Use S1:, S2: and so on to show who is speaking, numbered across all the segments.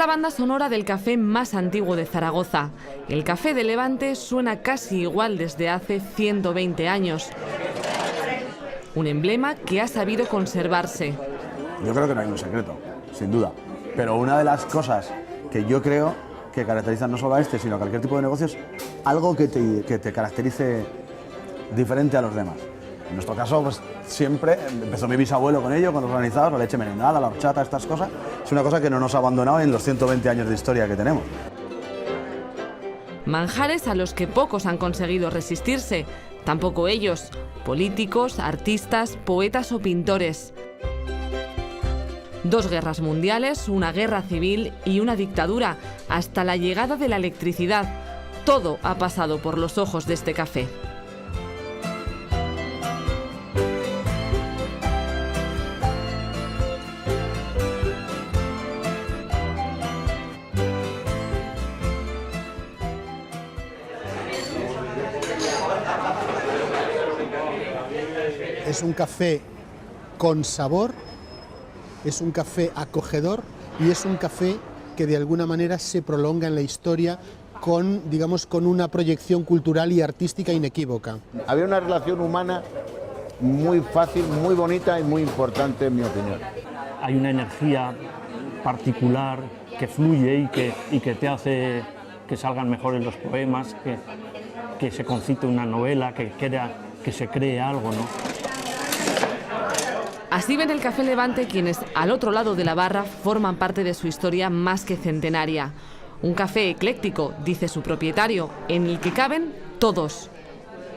S1: la banda sonora del café más antiguo de Zaragoza. El Café de Levante suena casi igual desde hace 120 años. Un emblema que ha sabido conservarse.
S2: Yo creo que no hay un secreto, sin duda. Pero una de las cosas que yo creo que caracterizan no solo a este, sino a cualquier tipo de negocio es algo que te caracterice diferente a los demás. En nuestro caso, pues siempre empezó mi bisabuelo con ello, con los organizados, la leche merendada, la horchata, estas cosas. Es una cosa que no nos ha abandonado en los 120 años de historia que tenemos.
S1: Manjares a los que pocos han conseguido resistirse, tampoco ellos, políticos, artistas, poetas o pintores. 2 guerras mundiales, una guerra civil y una dictadura, hasta la llegada de la electricidad. Todo ha pasado por los ojos de este café.
S3: Es un café con sabor, es un café acogedor y es un café que de alguna manera se prolonga en la historia con, digamos, con una proyección cultural y artística inequívoca.
S4: Había una relación humana muy fácil, muy bonita y muy importante, en mi opinión.
S5: Hay una energía particular que fluye y que te hace que salgan mejores los poemas, que se concite una novela, que se cree algo, ¿no?
S1: Así ven el Café Levante quienes, al otro lado de la barra, forman parte de su historia más que centenaria. Un café ecléctico, dice su propietario, en el que caben todos.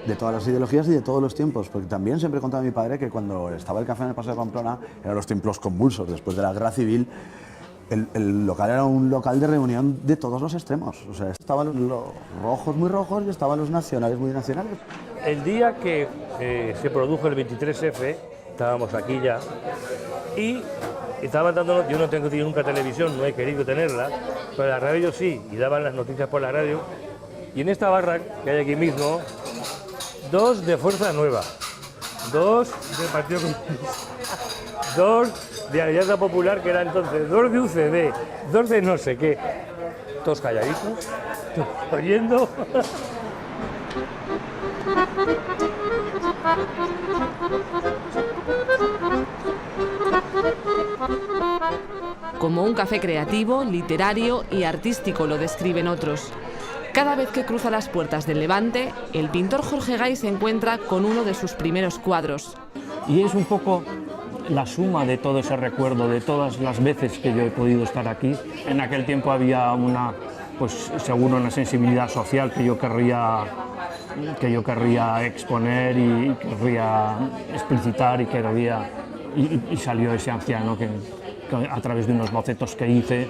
S2: De todas las ideologías y de todos los tiempos, porque también siempre contaba mi padre que cuando estaba el café en el Paseo de Pamplona, eran los tiempos convulsos, después de la guerra civil, el local era un local de reunión de todos los extremos. O sea, estaban los rojos muy rojos y estaban los nacionales muy nacionales.
S6: El día que se produjo el 23F, estábamos aquí ya, y estaban dando, yo no tengo nunca televisión, no he querido tenerla, pero la radio sí, y daban las noticias por la radio, y en esta barra que hay aquí mismo, 2 de Fuerza Nueva, 2 del Partido Comunista, 2 de Alianza Popular, que era entonces, 2 de UCD, 2 de no sé qué, todos calladitos, todos oyendo.
S1: Como un café creativo, literario y artístico, lo describen otros. Cada vez que cruza las puertas del Levante, el pintor Jorge Gay se encuentra con uno de sus primeros cuadros.
S5: Y es un poco la suma de todo ese recuerdo, de todas las veces que yo he podido estar aquí. En aquel tiempo había pues seguro una sensibilidad social que yo querría exponer y querría explicitar y salió ese anciano que a través de unos bocetos que hice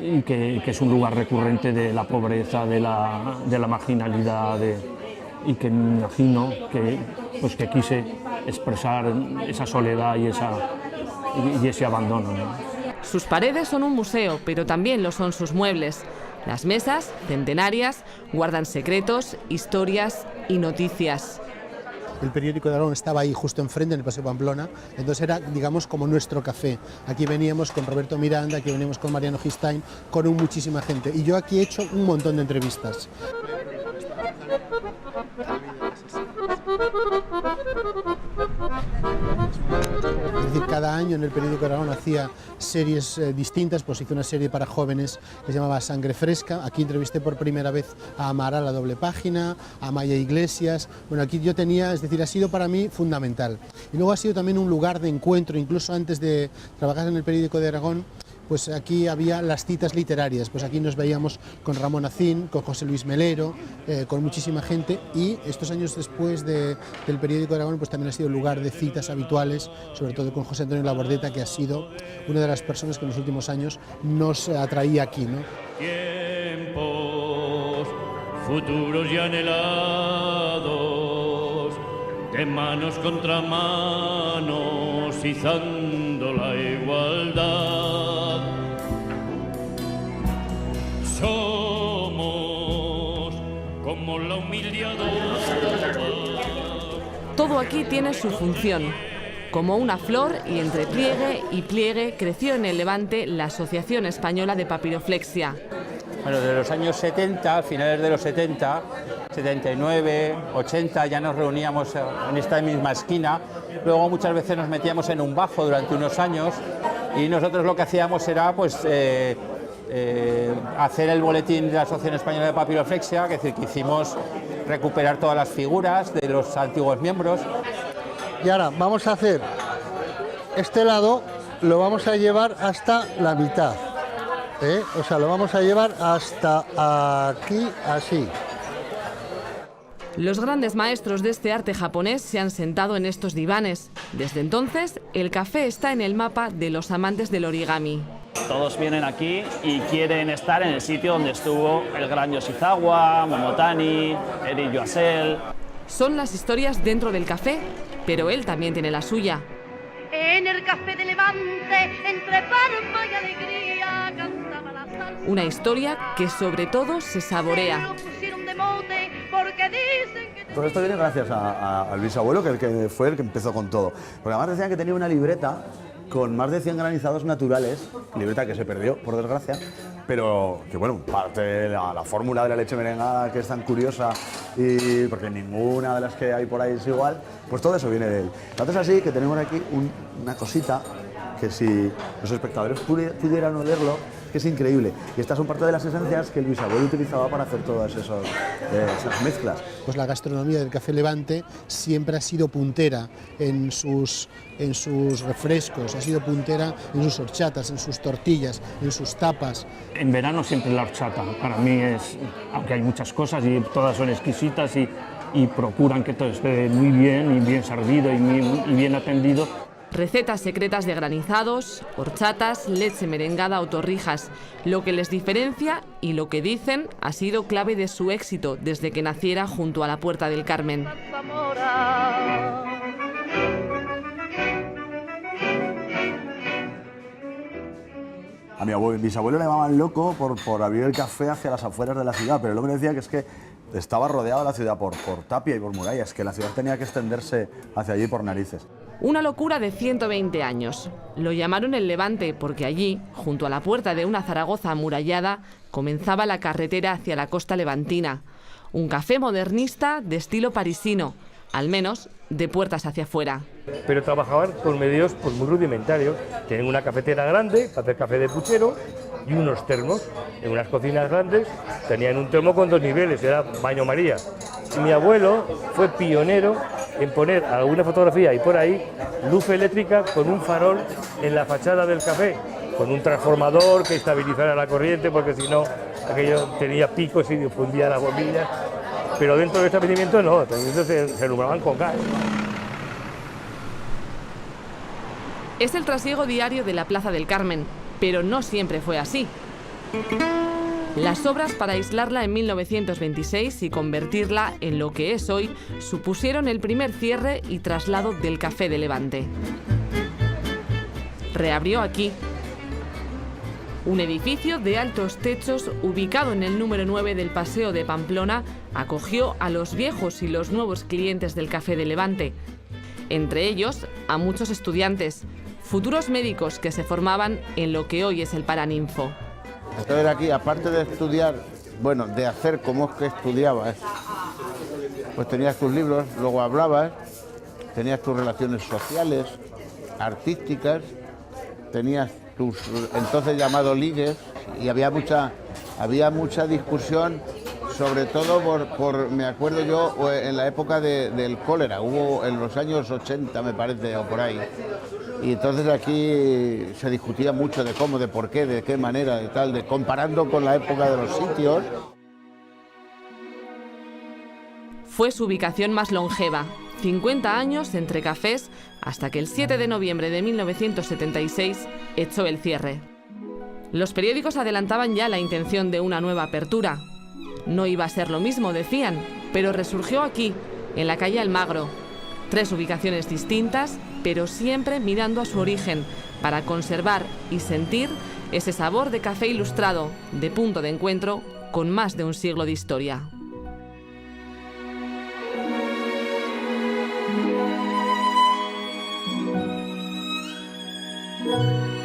S5: y que es un lugar recurrente de la pobreza, de la marginalidad y que me imagino que quise expresar esa soledad y ese abandono, ¿no?
S1: Sus paredes son un museo, pero también lo son sus muebles. Las mesas, centenarias, guardan secretos, historias y noticias.
S3: El periódico de Aragón estaba ahí justo enfrente, en el Paseo Pamplona, entonces era, digamos, como nuestro café. Aquí veníamos con Roberto Miranda, aquí veníamos con Mariano Gistain, con muchísima gente. Y yo aquí he hecho un montón de entrevistas. Es decir, cada año en el periódico de Aragón hacía series distintas, pues hice una serie para jóvenes que se llamaba Sangre Fresca. Aquí entrevisté por primera vez a Amaral, a Doble Página, a Maya Iglesias. Bueno, aquí yo tenía, es decir, ha sido para mí fundamental. Y luego ha sido también un lugar de encuentro, incluso antes de trabajar en el periódico de Aragón, pues aquí había las citas literarias, pues aquí nos veíamos con Ramón Acín, con José Luis Melero, con muchísima gente, y estos años después del periódico de Aragón pues también ha sido lugar de citas habituales, sobre todo con José Antonio Labordeta, que ha sido una de las personas que en los últimos años nos atraía aquí, ¿no?
S7: Tiempos futuros y anhelados, de manos contra manos, izando la igualdad. Somos como la humillada.
S1: Todo aquí tiene su función. Como una flor, y entre pliegue y pliegue creció en el Levante la Asociación Española de Papiroflexia.
S8: Bueno, de los años 70, finales de los 70, 79, 80, ya nos reuníamos en esta misma esquina. Luego muchas veces nos metíamos en un bajo durante unos años y nosotros lo que hacíamos era pues, hacer el boletín de la Asociación Española de Papiroflexia, es decir, que hicimos recuperar todas las figuras de los antiguos miembros.
S9: Y ahora vamos a hacer este lado, lo vamos a llevar hasta la mitad, o sea, lo vamos a llevar hasta aquí, así.
S1: Los grandes maestros de este arte japonés se han sentado en estos divanes. Desde entonces, el café está en el mapa de los amantes del origami.
S10: Todos vienen aquí y quieren estar en el sitio donde estuvo el gran Yoshizawa, Momotani, Eri Yoasel.
S1: Son las historias dentro del café, pero él también tiene la suya.
S11: En el café de Levante, entre palma y alegría, cantaba la salsa.
S1: Una historia que sobre todo se saborea.
S2: Todo esto viene gracias al bisabuelo, que fue el que empezó con todo. Porque además decían que tenía una libreta con más de 100 granizados naturales, libreta que se perdió, por desgracia, pero que bueno, parte de la fórmula de la leche merengada, que es tan curiosa, y porque ninguna de las que hay por ahí es igual, pues todo eso viene de él. Entonces así que tenemos aquí una cosita que si los espectadores pudieran olerlo, que es increíble. Y estas son parte de las esencias que el bisabuelo utilizaba para hacer todas esas mezclas.
S3: Pues la gastronomía del Café Levante siempre ha sido puntera en sus refrescos, ha sido puntera en sus horchatas, en sus tortillas, en sus tapas.
S5: En verano siempre la horchata, para mí es, aunque hay muchas cosas y todas son exquisitas y procuran que todo esté muy bien y bien servido y bien atendido.
S1: Recetas secretas de granizados, horchatas, leche merengada o torrijas. Lo que les diferencia y lo que dicen ha sido clave de su éxito desde que naciera junto a la Puerta del Carmen.
S2: A mi bisabuelo le llamaban loco por abrir el café hacia las afueras de la ciudad, pero lo que decía que es que estaba rodeada la ciudad por tapia y por murallas, que la ciudad tenía que extenderse hacia allí por narices.
S1: Una locura de 120 años. Lo llamaron el Levante porque allí, junto a la puerta de una Zaragoza amurallada, comenzaba la carretera hacia la costa levantina. Un café modernista de estilo parisino, al menos de puertas hacia afuera.
S6: Pero trabajaban con medios pues, muy rudimentarios. Tienen una cafetera grande para hacer café de puchero y unos termos. En unas cocinas grandes tenían un termo con 2 niveles, era baño María. Y mi abuelo fue pionero en poner alguna fotografía y por ahí luz eléctrica con un farol en la fachada del café, con un transformador que estabilizara la corriente, porque si no aquello tenía picos y fundía las bombillas. Pero dentro del establecimiento no, se alumbraban con gas.
S1: Es el trasiego diario de la Plaza del Carmen, pero no siempre fue así. Las obras para aislarla en 1926 y convertirla en lo que es hoy supusieron el primer cierre y traslado del Café de Levante. Reabrió aquí. Un edificio de altos techos ubicado en el número 9 del Paseo de Pamplona acogió a los viejos y los nuevos clientes del Café de Levante, entre ellos a muchos estudiantes, futuros médicos que se formaban en lo que hoy es el Paraninfo.
S4: Entonces aquí, aparte de estudiar, bueno, de hacer como es que estudiabas, pues tenías tus libros, luego hablabas, tenías tus relaciones sociales, artísticas, tenías tus entonces llamados ligues, y había mucha discusión, sobre todo me acuerdo yo, en la época del cólera, hubo en los años 80 me parece, o por ahí. Y entonces aquí se discutía mucho de cómo, de por qué, de qué manera, de tal, comparando con la época de los sitios.
S1: Fue su ubicación más longeva, 50 años entre cafés, hasta que el 7 de noviembre de 1976 echó el cierre. Los periódicos adelantaban ya la intención de una nueva apertura. No iba a ser lo mismo, decían, pero resurgió aquí, en la calle Almagro. 3 ubicaciones distintas, pero siempre mirando a su origen, para conservar y sentir ese sabor de café ilustrado, de punto de encuentro, con más de un siglo de historia.
S11: Thank you.